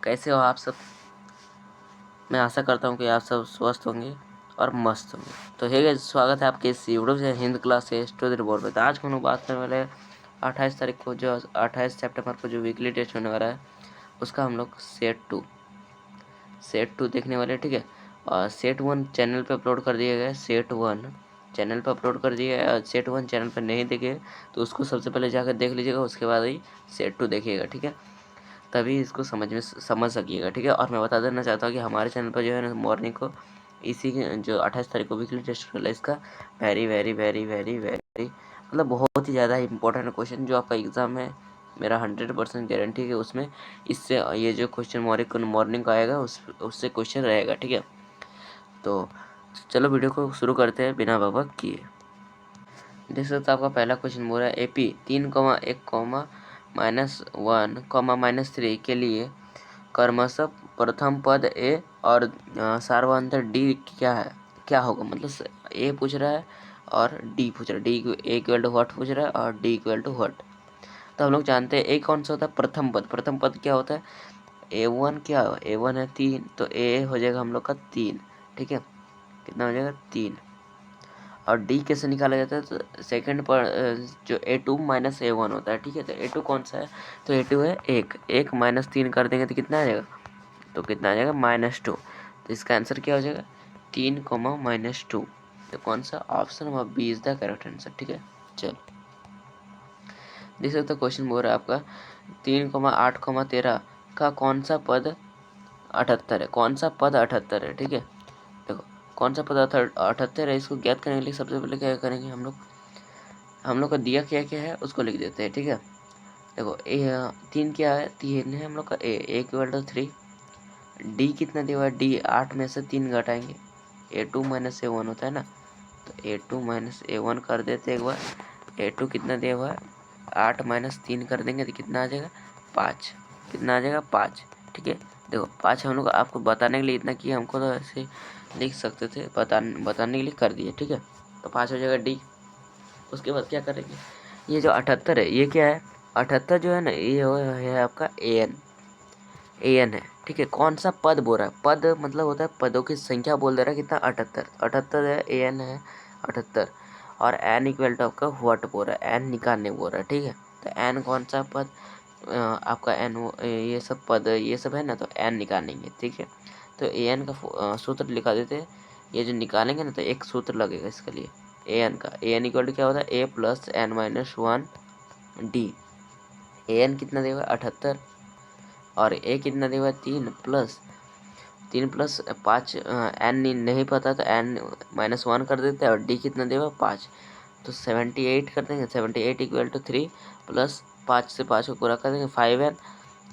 कैसे हो आप सब। मैं आशा करता हूँ कि आप सब स्वस्थ होंगे और मस्त होंगे। तो हे गाइस, स्वागत है आपके इस यूट्यूब से हिंद क्लास के स्टूडेंट बोर्ड पर। तो आज हम लोग बात करने वाले हैं 28 तारीख को, जो 28 सितंबर को जो वीकली टेस्ट होने वाला है उसका हम लोग सेट टू देखने वाले हैं। ठीक है, और सेट 1 चैनल पे अपलोड कर दिया गया है। सेट 1 चैनल पे अपलोड कर दिया है। सेट 1 चैनल पे नहीं देखे तो उसको सबसे पहले जाकर देख लीजिएगा, उसके बाद ही सेट 2 देखिएगा। ठीक है, तभी इसको समझ सकिएगा। ठीक है, और मैं बता देना चाहता हूँ कि हमारे चैनल पर जो है ना मॉर्निंग को इसी जो 28 तारीख को वीकली टेस्ट है इसका very very very very very मतलब बहुत ही ज़्यादा इंपॉर्टेंट क्वेश्चन जो आपका एग्ज़ाम में मेरा 100% गारंटी है कि उसमें इससे ये जो क्वेश्चन मॉर्निंग को आएगा उससे क्वेश्चन रहेगा। ठीक है, तो चलो वीडियो को शुरू करते हैं बिना बकबक किए। देख सकते आपका पहला क्वेश्चन बोल रहा है AP 3,1, -1, -3 के लिए क्रमशः प्रथम पद ए और सार्वधातुक डी क्या होगा। मतलब ए पूछ रहा है और डी पूछ रहा है। D A equal to what पूछ रहा है और डी इक्वल टू व्हाट। तो हम लोग जानते हैं ए कौन सा होता है, प्रथम पद। प्रथम पद क्या होता है, A1 क्या है, A1 है 3, तो ए हो जाएगा हम लोग का 3। ठीक है, कितना हो जाएगा 3। और डी कैसे निकाला जाता है, तो सेकंड पर जो A2 - A1 होता है। ठीक है, तो A2 कौन सा है, तो A2 है 1 -3 कर देंगे तो कितना आ जाएगा, तो कितना आ जाएगा -2। तो इसका आंसर क्या हो जाएगा 3, -2। तो कौन सा, option number B is the correct answer. ठीक है, चलो देख सकते हो क्वेश्चन बोल रहा है आपका 3,8, 13 का कौन सा पद 78 है। कौन सा पद 78 है। ठीक है, देखो कौन सा पद 78 है, इसको ज्ञात करने के लिए सबसे पहले क्या करेंगे हम लोग का दिया क्या है उसको लिख देते हैं। ठीक है, देखो ए 3 क्या है, 3 है हम लोग का ए इक्वल टू 3। डी कितना दिया हुआ है, डी 8 में से 3 घटाएंगे, A2 - A1 होता है ना, तो A2 - A1 कर देते एक बार। A2 कितना दिया हुआ है 8 - 3 कर देंगे तो कितना आ जाएगा 5। कितना आ जाएगा 5। ठीक है, देखो 5 हम लोग आपको बताने के लिए इतना किया, हमको तो ऐसे लिख सकते थे, बताने के लिए कर दिए। ठीक है, तो 5 हो जाएगा डी। उसके बाद क्या करेंगे, ये जो 78 है ये क्या है, 78 जो है ना ये है आपका एन है। ठीक है, कौन सा पद बोल रहा है, पद मतलब होता है पदों की संख्या बोल दे रहा है कितना 78 है, एन है 78। और एन इक्वल टू आपका व्हाट बोल रहा है, एन निकालने बोल रहा है। ठीक है, तो एन कौन सा पद, आपका एन ये सब पद ये सब है ना, तो एन निकालेंगे। ठीक है, तो एन का सूत्र लिखा देते हैं। ये जो निकालेंगे ना तो एक सूत्र लगेगा इसके लिए एन का। एन इक्वल टू क्या होता है A + n - 1 डी। एन कितना देगा 78 और ए कितना देगा 3 प्लस 5, एन नहीं पता तो n -1 कर देते हैं, और डी कितना देगा 5, तो 78 कर देंगे। 78 इक्वल टू 3 प्लस 5 से 5 को पूरा कर देंगे 5n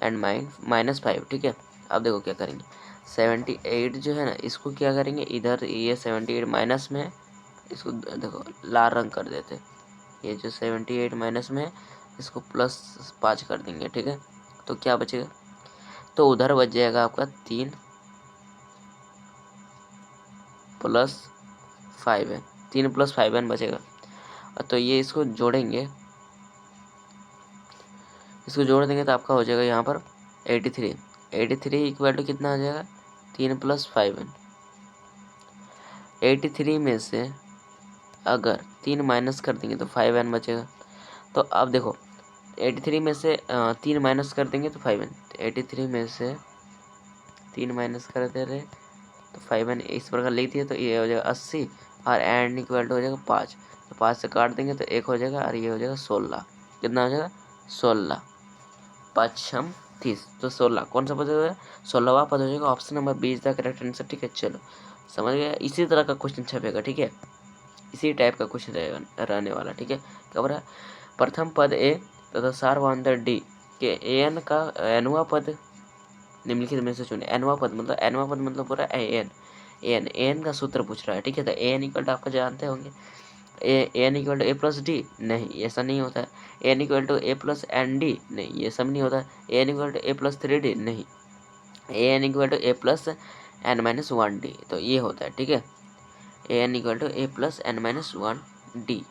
एंड -5। ठीक है, अब देखो क्या करेंगे, 78 जो है ना इसको क्या करेंगे, इधर ये 78 माइनस में है, इसको देखो लाल रंग कर देते हैं। ये जो 78 माइनस में है इसको +5 कर देंगे। ठीक है, तो क्या बचेगा, तो उधर बच जाएगा आपका 3 + 5n, 3 + 5n बचेगा। तो ये इसको जोड़ देंगे तो आपका हो जाएगा यहाँ पर 83। 83 इक्वल टू कितना आ जाएगा 3 + 5n। 83 में से अगर 3 माइनस कर देंगे तो 5n बचेगा। तो अब देखो 83 में से 3 माइनस कर देंगे तो 5n, 83 में से 3 माइनस कर दे रहे तो 5n इस प्रकार लिख दिए, तो ये हो जाएगा 80 और एन इक्वल टू हो जाएगा 5। तो 5 से काट देंगे तो 1 हो जाएगा और ये हो जाएगा 16। कितना हो जाएगा 16 5 30, तो 16 कौन सा पद हो जाएगा 16वां पद हो जाएगा। Option number B is the correct answer. ठीक है, चलो समझ गया। इसी तरह का क्वेश्चन छपेगा। ठीक है, इसी टाइप का क्वेश्चन रहने वाला। ठीक है, क्या बोल रहा है, प्रथम पद ए तथा सार्वधातुक डी के एन का एनवा पद निम्नलिखित में से चुने। एनवा पद मतलब पूरा एन का सूत्र पूछ रहा है। ठीक है, तो एन इक्वल टू आपका जानते होंगे, N equal to A + D, नहीं ऐसा नहीं होता है। N equal to A + ND, नहीं ये सब नहीं होता है। N equal to A + 3D, नहीं। N equal to A + n - 1D, तो ये होता है। ठीक है, N equal to A + n - 1D,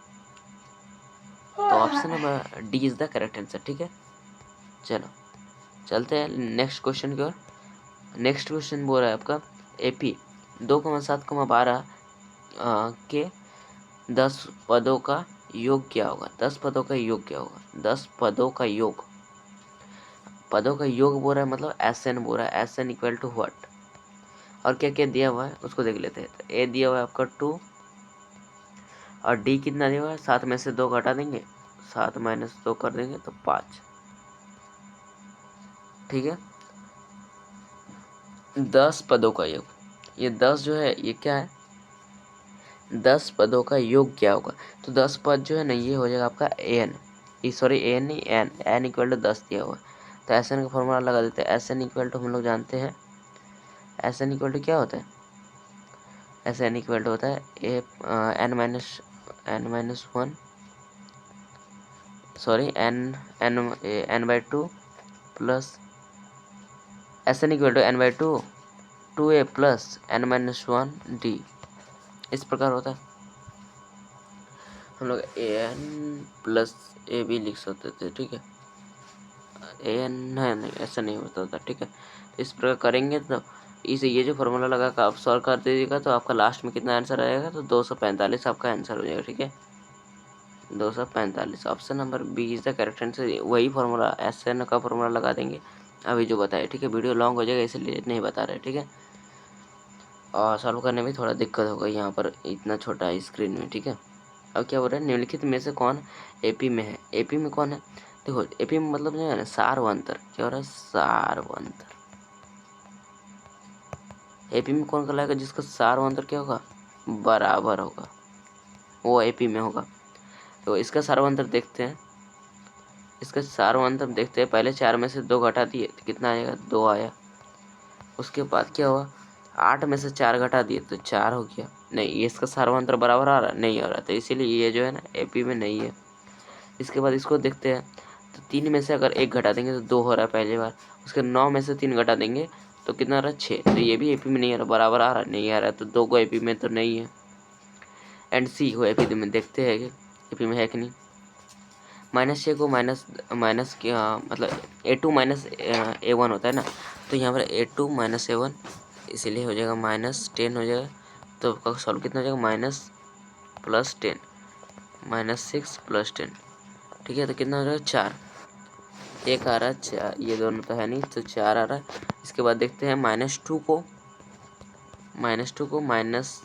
तो option number D is the correct answer. ठीक है, चलो चलते हैं नेक्स्ट क्वेश्चन की ओर। नेक्स्ट क्वेश्चन बोल रहा है आपका AP 2,7,12 के 10 पदों का योग क्या होगा। 10 पदों का योग क्या होगा। 10 पदों का योग बोल रहा है, मतलब SN बोल रहा है। SN इक्वल टू व्हाट, और क्या क्या दिया हुआ है उसको देख लेते हैं। तो A दिया हुआ है आपका 2, और D कितना दिया हुआ है, 7 में से 2 घटा देंगे, 7 माइनस 2 कर देंगे तो 5। ठीक है, 10 पदों का योग, ये 10 जो है ये क्या है, 10 पदों का योग क्या होगा। तो 10 पद जो है ना ये हो जाएगा आपका AN, सॉरी AN नहीं, N इक्वल टू 10 दिया हुआ है। तो SN का फॉर्मूला लगा देते हैं। SN इक्वल टू हम लोग जानते हैं, SN इक्वल टू क्या होता है, SN इक्वल टू होता है n-1, sorry n/2 plus SN equal to n/2 2a plus n-1 d, इस प्रकार होता है। हम लोग AN प्लस ए भी लिख सकते थे, ठीक है। AN है नहीं, ऐसा नहीं होता था, ठीक है। तो इस प्रकार करेंगे तो इसे ये जो फॉर्मूला लगा कर आप सॉल्व कर दीजिएगा तो आपका लास्ट में कितना आंसर आएगा, तो 245 आपका आंसर हो जाएगा, ठीक है। 245 option number B is the correct answer. वही फॉर्मूला SN का फॉर्मूला लगा देंगे अभी जो बताया, ठीक है। वीडियो लॉन्ग हो जाएगा इसलिए नहीं बता रहे, ठीक है। और सॉल्व करने में थोड़ा दिक्कत होगा यहाँ पर इतना छोटा स्क्रीन में, ठीक है। अब क्या हो रहा है, निम्नलिखित में से कौन AP में है। AP में कौन है, देखो AP में मतलब जो है ना सारवंतर, क्या हो रहा है, सारवंतर। AP में कौन कहलाएगा, जिसका सारवंतर क्या होगा, बराबर होगा, वो AP में होगा। तो इसका सारवंतर देखते हैं, इसका सारवंतर देखते हैं। पहले 4 में से 2 घटा दिए तो कितना आएगा, 2 आया। उसके बाद क्या हुआ, 8 में से 4 घटा दिए तो 4 हो गया। नहीं, ये इसका सारवंतर बराबर आ रहा नहीं आ रहा, तो इसीलिए ये जो है ना AP में नहीं है। इसके बाद इसको देखते हैं, तो 3 में से अगर 1 घटा देंगे तो 2 हो रहा है पहली बार। उसके 9 में से 3 घटा देंगे तो कितना आ रहा है, 6। तो ये भी AP में नहीं आ रहा, बराबर आ रहा नहीं आ रहा, तो 2 को AP में तो नहीं है। एंड C को AP में देखते हैं कि AP में है कि नहीं। -6 को माइनस क्या मतलब A2 माइनस A1 होता है ना, तो यहाँ पर A2 माइनस A1, इसीलिए हो जाएगा -10 हो जाएगा। तो आपका सॉल्व कितना हो जाएगा, -+10 -6 + 10, ठीक है। तो कितना हो जाएगा, 4। एक आ रहा है 4, ये दोनों तो है नहीं, तो 4 आ रहा है। इसके बाद देखते हैं -2 को माइनस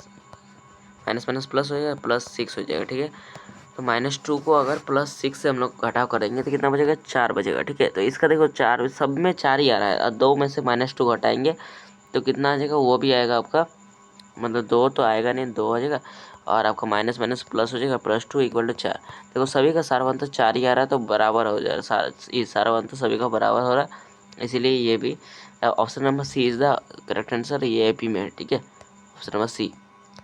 माइनस प्लस हो जाएगा, +6 हो जाएगा, ठीक है। तो -2 को अगर +6 से हम लोग घटाव करेंगे तो कितना बचेगा, 4 बचेगा, ठीक है। तो इसका देखो 4, सब में 4 ही आ रहा है, और 2 में से -2 घटाएंगे तो कितना आ जाएगा, वो भी आएगा आपका, मतलब 2 तो आएगा नहीं, 2 आ जाएगा, और आपका माइनस माइनस प्लस हो जाएगा, +2 = 4। देखो सभी का सारवंत तो 4 ही आ रहा है, तो बराबर हो जाएगा, ये सारवंत तो सभी का बराबर हो रहा है, इसीलिए ये भी option number C is the correct answer, ये AP में है, ठीक है, ऑप्शन नंबर C।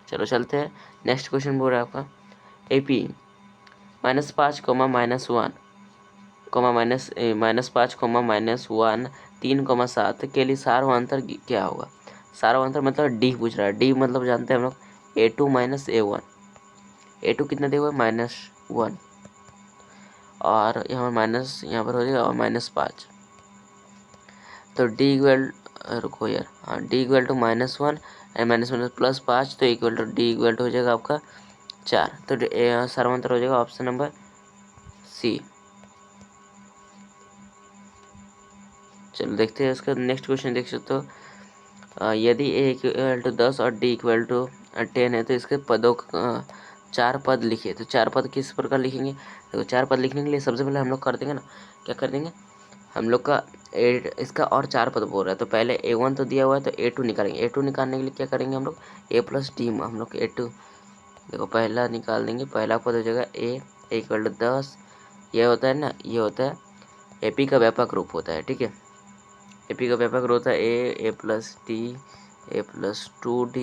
चलो चलते हैं, नेक्स्ट क्वेश्चन बोल रहा है आपका AP -5, -1, -5, -1, 3, 7 के लिए सारवंतर क्या होगा। सारवंतर मतलब D पूछ रहा है। D मतलब जानते हैं हम लोग A2 माइनस A1। A2 कितना दिया हुआ है, -1, और यहाँ पर माइनस, यहाँ पर हो जाएगा और -5। तो D इक्वल, रुको यार, हाँ, D equal to -1 and minus +5, तो equal to D equal to हो जाएगा आपका 4। तो सारवंतर हो जाएगा ऑप्शन नंबर C। चलो देखते हैं इसका नेक्स्ट क्वेश्चन, देख सकते हो। यदि A = 10 और D = 10 है तो इसके पदों 4 पद लिखिए। तो 4 पद किस प्रकार लिखेंगे, देखो 4 पद लिखने के लिए सबसे पहले हम लोग कर देंगे ना, क्या कर देंगे, हम लोग का इसका और 4 पद बोल रहा है, तो पहले A1 तो दिया हुआ है, तो A2 निकालेंगे। A2 निकालने के लिए क्या करेंगे हम लोग, A + D में हम लोग A2, देखो पहला निकाल देंगे, पहला पद हो जाएगा A = 10, ये होता है ना, ये होता है AP का व्यापक रूप होता है, ठीक है। AP का व्यापक रूप होता है A + D, A + 2D,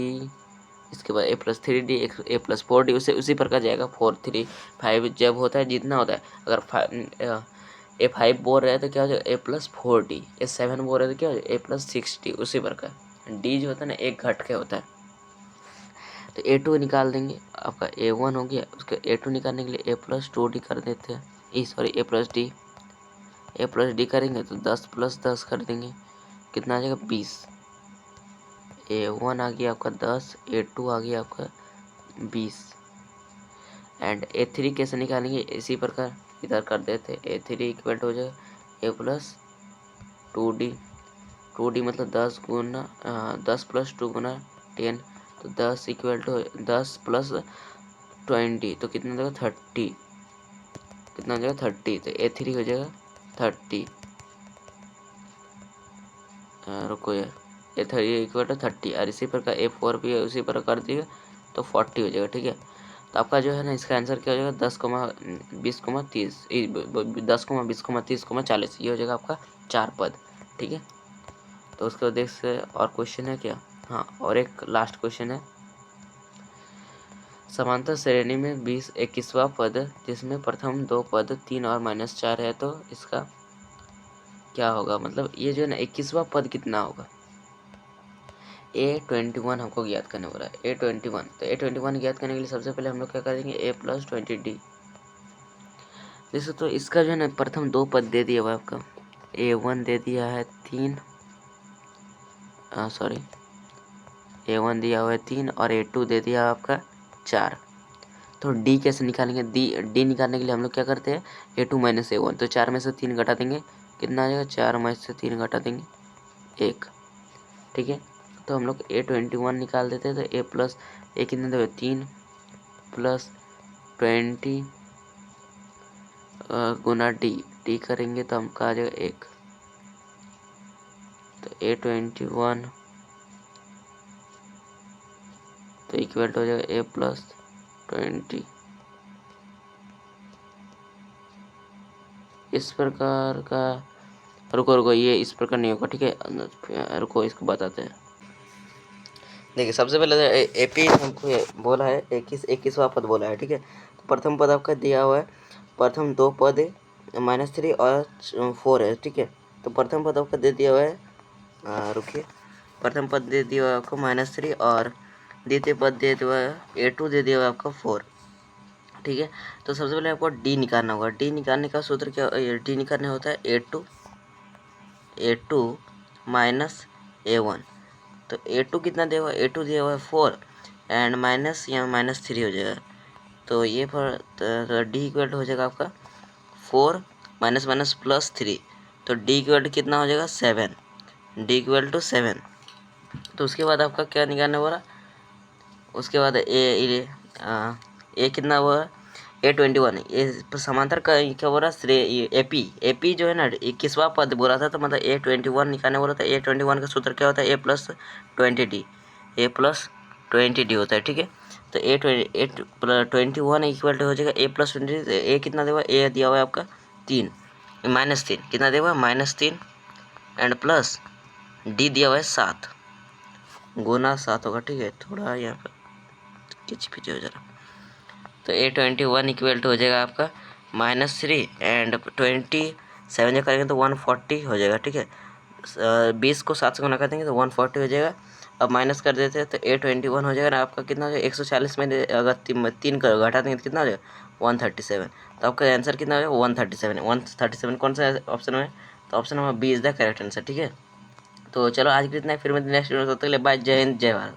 इसके बाद A + 3D, A + 4D, उसी प्रकार जाएगा। 4 3 5 जब होता है, जितना होता है, अगर A5 बोल रहे हैं तो क्या हो जाएगा, A + 4D, A7 बोल रहे हैं तो क्या हो जाएगा, A + 6D, उसी प्रकार। D जो होता है ना, एक घट के होता है। तो A2 निकाल देंगे, आपका A1 हो गया। उसके A2 निकालने के लिए A + 2D कर देते हैं, sorry A + D, A plus D करेंगे तो 10 प्लस 10 कर देंगे, कितना आ जाएगा 20। A1 आ गया आपका 10, A2 आ गया आपका 20 एंड A3 कैसे निकालेंगे, इसी प्रकार इधर कर देते। A3 इक्वल हो जाएगा ए प्लस 2D, 2D मतलब 10 गुना 10 प्लस 2 गुना 10, तो 10 इक्वल टू 10 प्लस 20 तो कितना देगा 30, कितना हो जाएगा 30, तो A3 हो जाएगा 30। रुको यार, A3 इक्वल टू 30 और इसी प्रकार A4 भी उसी प्रकार कर दिएगा तो 40 हो जाएगा। ठीक है, तो आपका जो है ना इसका आंसर क्या हो जाएगा 10,20,30 10,20,30,40 ये हो जाएगा आपका 4 पद। ठीक है, तो उसके देख से और क्वेश्चन है क्या, हाँ और एक लास्ट क्वेश्चन है। समांतर श्रेणी में 21वां पद जिसमें प्रथम 2 पद 3 और -4 है, तो इसका क्या होगा, मतलब ये जो है ना 21वां पद कितना होगा। A21 हमको ज्ञात करने वाला है, A21, तो A21 ज्ञात करने के लिए सबसे पहले हम लोग क्या करेंगे A प्लस 20D। जैसे तो इसका जो है ना प्रथम 2 पद दे दिया हुआ है आपका, A1 दे दिया है 3, सॉरी A1 दिया हुआ है 3 और A2 दे दिया है आपका 4। तो D कैसे निकालेंगे, D निकालने के लिए हम लोग क्या करते हैं A2 माइनस A1, तो 4 में से 3 घटा देंगे, कितना आ जाएगा 4 में से 3 घटा देंगे 1। ठीक है, तो हम लोग A21 निकाल देते हैं, तो A प्लस ए कितना देगा 3 प्लस 20 गुना D करेंगे तो हमका आ जाएगा 1, तो A21 तो इक्वल हो जाएगा A प्लस 20। इस प्रकार का, रुको ये इस प्रकार नहीं होगा। ठीक है, रुको इसको बताते हैं। देखिए सबसे पहले एपी हमको बोला है 21वां पद बोला है। ठीक है, तो प्रथम पद आपका दिया हुआ है, प्रथम 2 पद -3 और 4 है। ठीक है, तो प्रथम पद आपका दे दिया हुआ है, रुकिए, प्रथम पद दे दिया हुआ है आपको -3 और द्वितीय पद दे दिया हुआ है A2 दे दिया हुआ है आपका 4। ठीक है, तो सबसे पहले आपको D निकालना होगा। D निकालने का सूत्र क्या, D निकालने होता है A2 माइनस A1, तो A2 कितना दिया हुआ है, A2 दिया हुआ है 4 एंड माइनस यहाँ -3 हो जाएगा, तो ये पर तो D इक्वल हो जाएगा आपका 4 माइनस माइनस प्लस 3, तो D इक्वल कितना हो जाएगा 7, D इक्वल टू 7। तो उसके बाद आपका क्या निकालने वाला, उसके बाद ए कितना हुआ A21, ये समांतर का क्या बोला एपी जो है ना 21वां पद बोला था, तो मतलब A21 निकालने वाला था। A21 का सूत्र क्या होता है A plus 20D, A plus 20D होता है। ठीक है, तो A21 इक्वल हो जाएगा A प्लस 20, A कितना देगा, A दिया हुआ है आपका 3 -3, कितना देगा -3 एंड प्लस D दिया हुआ है 7 गुना 7 होगा। ठीक है, थोड़ा यहाँ पर किच पिच हो जरा, तो A21 इक्वल हो जाएगा आपका -3 एंड 27 जो करेंगे तो 140 हो जाएगा। ठीक है, 20 को 7 से गुना कर देंगे तो 140 हो जाएगा। अब माइनस कर देते हैं तो A21 हो जाएगा ना आपका कितना हो जाएगा 140 में अगर 3 का घटा देंगे तो कितना हो जाएगा 137, तो आपका आंसर कितना हो जाएगा 137 कौन सा ऑप्शन में, तो option number B is the correct answer. ठीक है, तो चलो आज के इतना है, फिर मैं नेक्स्ट वीडियो में, तब तक के लिए बाय, जय हिंद जय भारत।